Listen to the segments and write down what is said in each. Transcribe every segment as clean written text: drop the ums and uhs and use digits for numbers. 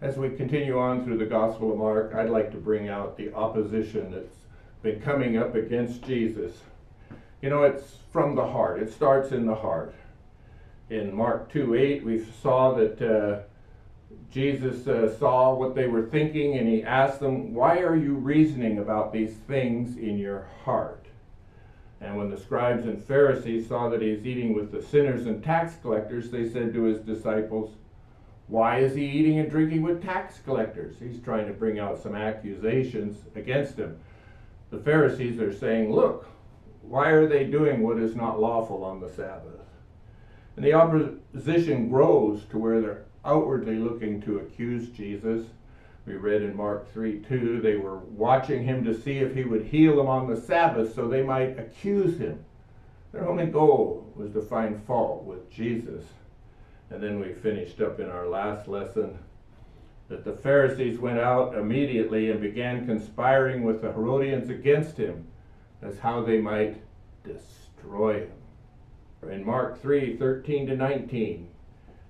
As we continue on through the Gospel of Mark, I'd like to bring out the opposition that's been coming up against Jesus. You know, it's from the heart. It starts in the heart. In Mark 2:8, we saw that Jesus saw what they were thinking, and he asked them, "Why are you reasoning about these things in your heart?" And when the scribes and Pharisees saw that he was eating with the sinners and tax collectors, they said to his disciples, "Why is he eating and drinking with tax collectors?" He's trying to bring out some accusations against him. The Pharisees are saying, "Look, why are they doing what is not lawful on the Sabbath?" And the opposition grows to where they're outwardly looking to accuse Jesus. We read in Mark 3:2, they were watching him to see if he would heal them on the Sabbath so they might accuse him. Their only goal was to find fault with Jesus. And then we finished up in our last lesson that the Pharisees went out immediately and began conspiring with the Herodians against him as how they might destroy him. In Mark 3:13-19,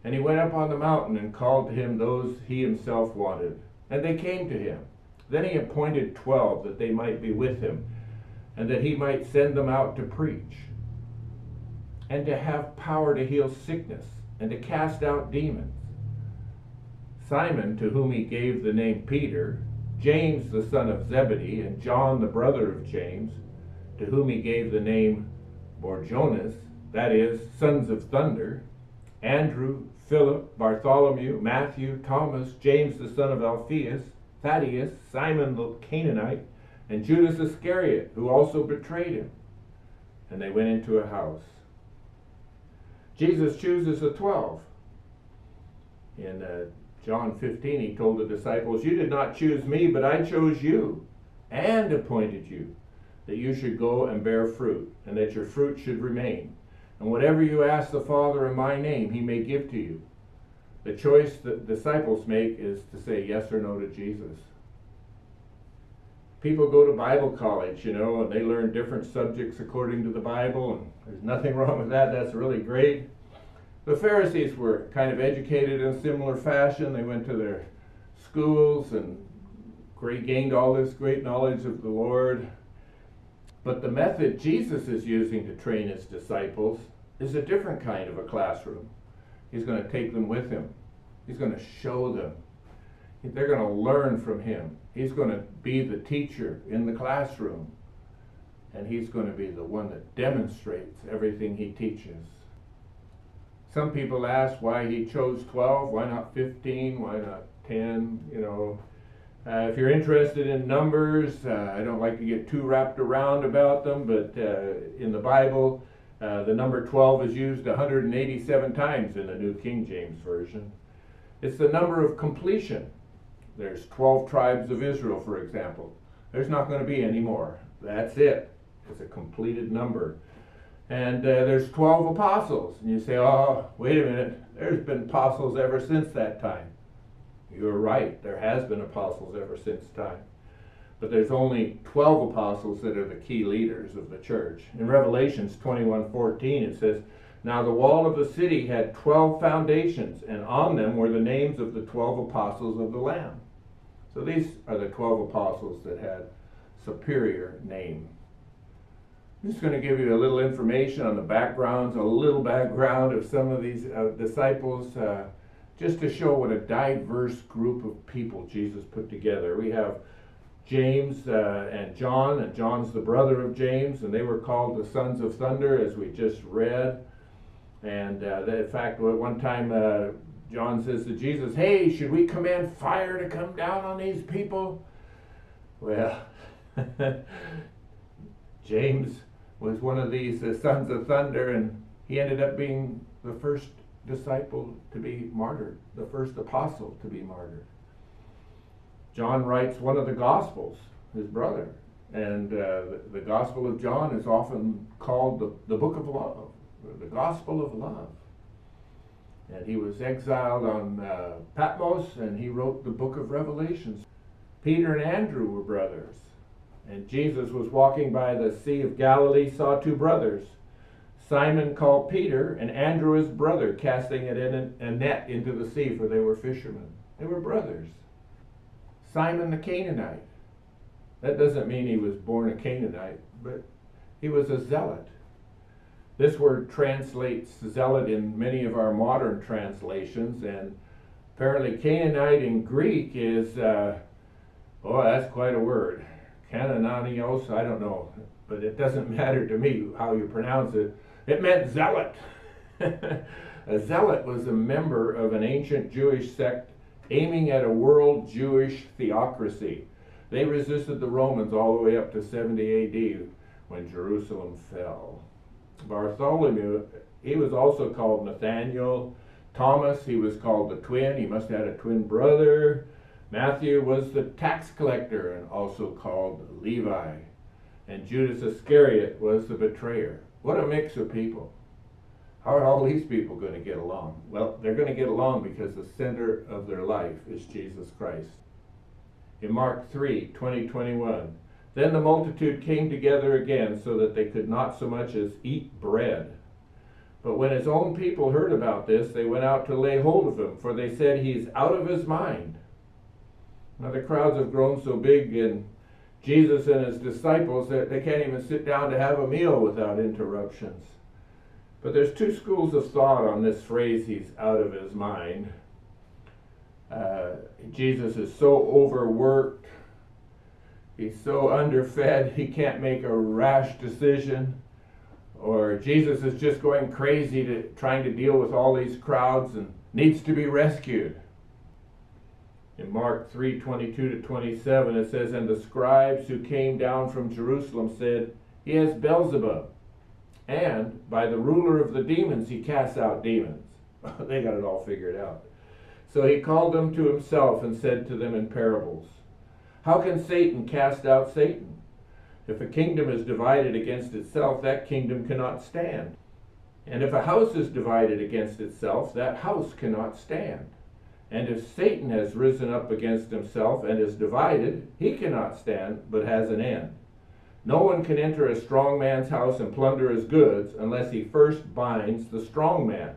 and he went up on the mountain and called to him those he himself wanted, and they came to him. Then he appointed 12 that they might be with him, and that he might send them out to preach, and to have power to heal sickness, and to cast out demons. Simon, to whom he gave the name Peter, James the son of Zebedee, and John the brother of James, to whom he gave the name Boanerges, that is, sons of thunder, Andrew, Philip, Bartholomew, Matthew, Thomas, James the son of Alphaeus, Thaddeus, Simon the Canaanite, and Judas Iscariot, who also betrayed him. And they went into a house. Jesus chooses the 12. In John 15, he told the disciples, "You did not choose me, but I chose you and appointed you, that you should go and bear fruit, and that your fruit should remain. And whatever you ask the Father in my name, he may give to you." The choice that disciples make is to say yes or no to Jesus. People go to Bible college, and they learn different subjects according to the Bible, and there's nothing wrong with that. That's really great. The Pharisees were kind of educated in a similar fashion. They went to their schools and gained all this great knowledge of the Lord. But the method Jesus is using to train his disciples is a different kind of a classroom. He's going to take them with him. He's going to show them. They're going to learn from him. He's going to be the teacher in the classroom. And he's going to be the one that demonstrates everything he teaches. Some people ask why he chose 12. Why not 15? Why not 10? If you're interested in numbers, I don't like to get too wrapped around about them, but in the Bible, the number 12 is used 187 times in the New King James Version. It's the number of completion. There's 12 tribes of Israel, for example. There's not going to be any more. That's it. It's a completed number. And there's 12 apostles. And you say, "Oh, wait a minute. There's been apostles ever since that time." You're right. There has been apostles ever since time. But there's only 12 apostles that are the key leaders of the church. In Revelations 21:14 it says, "Now the wall of the city had 12 foundations, and on them were the names of the 12 apostles of the Lamb." So these are the 12 apostles that had superior name. I'm just going to give you a little information on the backgrounds, a little background of some of these disciples, just to show what a diverse group of people Jesus put together. We have James and John, and John's the brother of James, and they were called the sons of thunder, as we just read. And in fact, one time John says to Jesus, "Hey, should we command fire to come down on these people?" Well, James was one of these sons of thunder, and he ended up being the first disciple to be martyred, the first apostle to be martyred. John writes one of the Gospels, his brother, and the Gospel of John is often called the Book of Love, the Gospel of Love. And he was exiled on Patmos, and he wrote the book of Revelations. Peter and Andrew were brothers, and Jesus was walking by the Sea of Galilee, saw two brothers, Simon called Peter, and Andrew his brother, casting a net into the sea, for they were fishermen. They were brothers. Simon the Canaanite. That doesn't mean he was born a Canaanite, but he was a zealot. This word translates zealot in many of our modern translations, and apparently Canaanite in Greek is, that's quite a word. Kananios, I don't know, but it doesn't matter to me how you pronounce it. It meant zealot. A zealot was a member of an ancient Jewish sect aiming at a world Jewish theocracy. They resisted the Romans all the way up to 70 AD when Jerusalem fell. Bartholomew, he was also called Nathaniel. Thomas, he was called the twin. He must have had a twin brother. Matthew was the tax collector and also called Levi. And Judas Iscariot was the betrayer. What a mix of people. How are all these people going to get along? Well, they're going to get along because the center of their life is Jesus Christ. In Mark 3, 20-21, then the multitude came together again so that they could not so much as eat bread. But when his own people heard about this, they went out to lay hold of him, for they said, he's out of his mind. Now the crowds have grown so big in Jesus and his disciples that they can't even sit down to have a meal without interruptions. But there's two schools of thought on this phrase, he's out of his mind. Jesus is so overworked, he's so underfed, he can't make a rash decision. Or Jesus is just going crazy trying to deal with all these crowds and needs to be rescued. In Mark 3:22-27 it says, and the scribes who came down from Jerusalem said, he has Beelzebub, and by the ruler of the demons he casts out demons. They got it all figured out. So he called them to himself and said to them in parables, how can Satan cast out Satan? If a kingdom is divided against itself, that kingdom cannot stand. And if a house is divided against itself, that house cannot stand. And if Satan has risen up against himself and is divided, he cannot stand, but has an end. No one can enter a strong man's house and plunder his goods unless he first binds the strong man,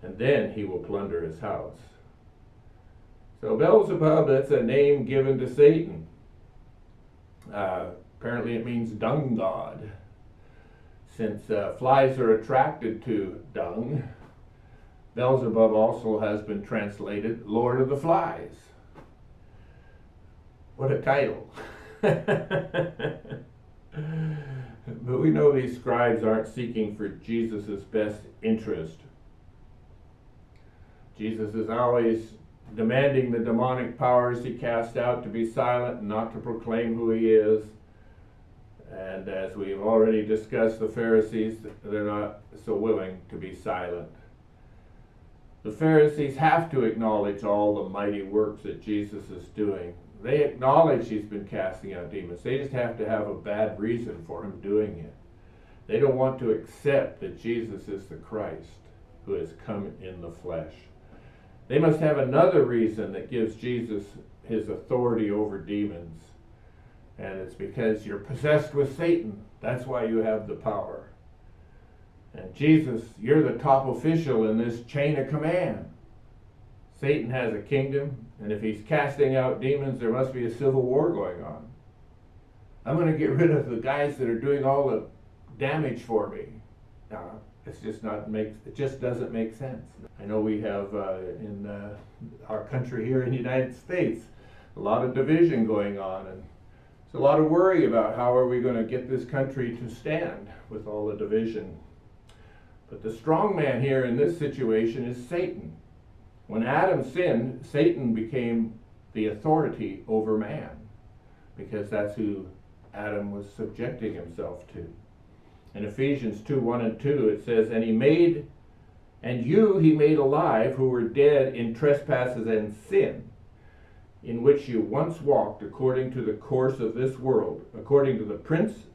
and then he will plunder his house. So Beelzebub, that's a name given to Satan. Apparently it means dung god. Since flies are attracted to dung, Beelzebub also has been translated Lord of the Flies. What a title. But we know these scribes aren't seeking for Jesus' best interest. Jesus is always demanding the demonic powers he cast out to be silent and not to proclaim who he is. And as we've already discussed, the Pharisees, they're not so willing to be silent. The Pharisees have to acknowledge all the mighty works that Jesus is doing. They acknowledge he's been casting out demons. They just have to have a bad reason for him doing it. They don't want to accept that Jesus is the Christ who has come in the flesh. They must have another reason that gives Jesus his authority over demons. And it's because you're possessed with Satan. That's why you have the power. And Jesus, you're the top official in this chain of command. Satan has a kingdom, and if he's casting out demons, there must be a civil war going on. I'm going to get rid of the guys that are doing all the damage for me. It just doesn't make sense. I know we have in our country here in the United States a lot of division going on, and there's a lot of worry about how are we going to get this country to stand with all the division. But the strong man here in this situation is Satan. When Adam sinned, Satan became the authority over man, because that's who Adam was subjecting himself to. In Ephesians 2:1-2 it says, and he made alive who were dead in trespasses and sin, in which you once walked according to the course of this world, according to the prince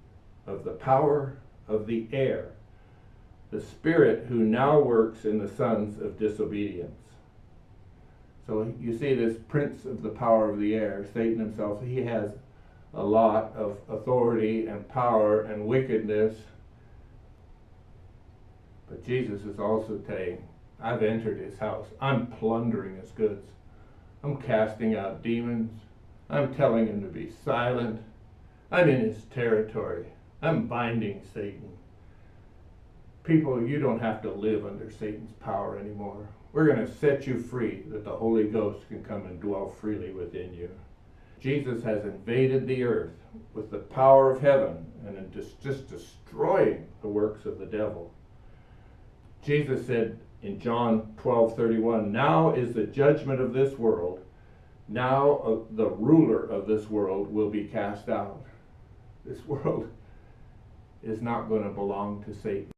of the power of the air, the spirit who now works in the sons of disobedience. So you see this prince of the power of the air, Satan himself, he has a lot of authority and power and wickedness. But Jesus is also saying, I've entered his house. I'm plundering his goods. I'm casting out demons. I'm telling him to be silent. I'm in his territory. I'm binding Satan. People, you don't have to live under Satan's power anymore. We're going to set you free that the Holy Ghost can come and dwell freely within you. Jesus has invaded the earth with the power of heaven and just destroying the works of the devil. Jesus said in John 12:31, now is the judgment of this world. Now the ruler of this world will be cast out. This world is not going to belong to Satan.